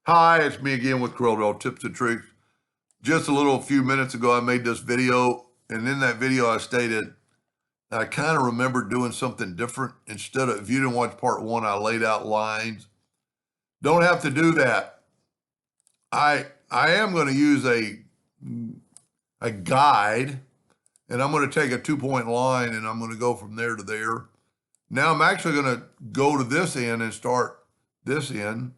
Hi, it's me again with Corel Tips and Tricks. Just a few minutes ago, I made this video, and in that video, I stated that I kind of remember doing something different. Instead of, if you didn't watch part one, I laid out lines. Don't have to do that. I am going to use a guide, and I'm going to take a 2-point line, and I'm going to go from there to there. Now I'm actually going to go to this end and start this end.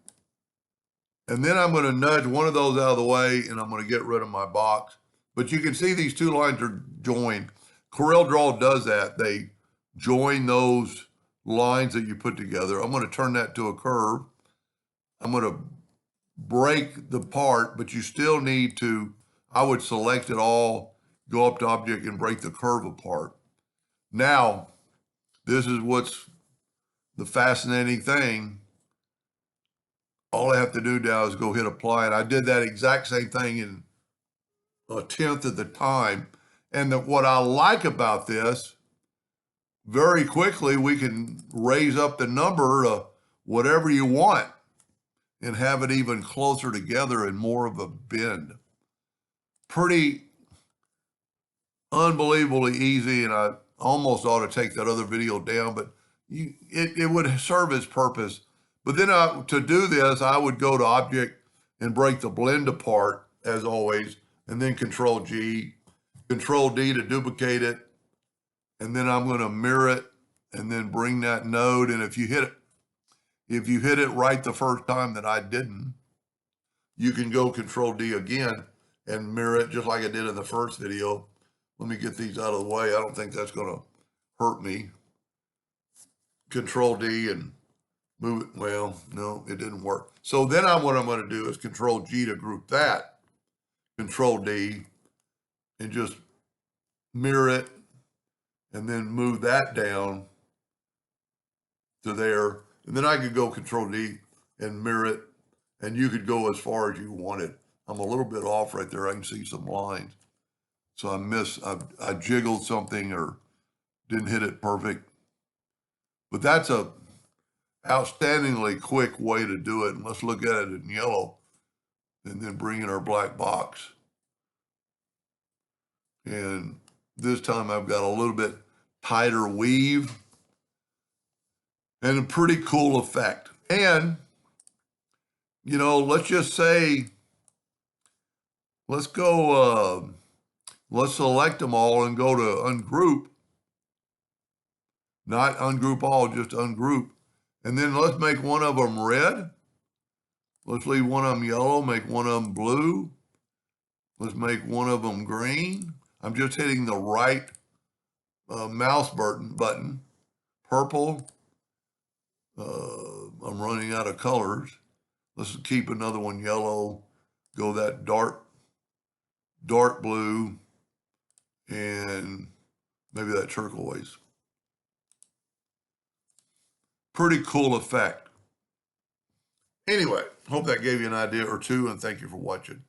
And then I'm going to nudge one of those out of the way, and I'm going to get rid of my box. But you can see these two lines are joined. Corel Draw does that. They join those lines that you put together. I'm going to turn that to a curve. I'm going to break the part, but you still need to, I would select it all, go up to Object, and break the curve apart. Now, this is what's the fascinating thing. All I have to do now is go hit apply. And I did that exact same thing in a tenth of the time. And what I like about this, very quickly, we can raise up the number to whatever you want and have it even closer together and more of a bend. Pretty unbelievably easy. And I almost ought to take that other video down, but it would serve its purpose. But then to do this, I would go to Object and break the blend apart, as always, and then Control G, Control D to duplicate it, and then I'm going to mirror it and then bring that node. And if you hit it right the first time that I didn't, you can go Control D again and mirror it just like I did in the first video. Let me get these out of the way. I don't think that's going to hurt me. Control D and move it. Well, no, it didn't work. So then what I'm going to do is Control G to group that, Control D, and just mirror it, and then move that down to there. And then I could go Control D and mirror it, and you could go as far as you wanted. I'm a little bit off right there. I can see some lines. So I jiggled something or didn't hit it perfect. But that's a outstandingly quick way to do it. And let's look at it in yellow and then bring in our black box. And this time I've got a little bit tighter weave and a pretty cool effect. And, let's just say, let's go, let's select them all and go to ungroup. Not ungroup all, just ungroup. And then let's make one of them red. Let's leave one of them yellow, make one of them blue. Let's make one of them green. I'm just hitting the right mouse button. Purple. I'm running out of colors. Let's keep another one yellow. Go that dark blue, and maybe that turquoise. Pretty cool effect. Anyway, hope that gave you an idea or two, and thank you for watching.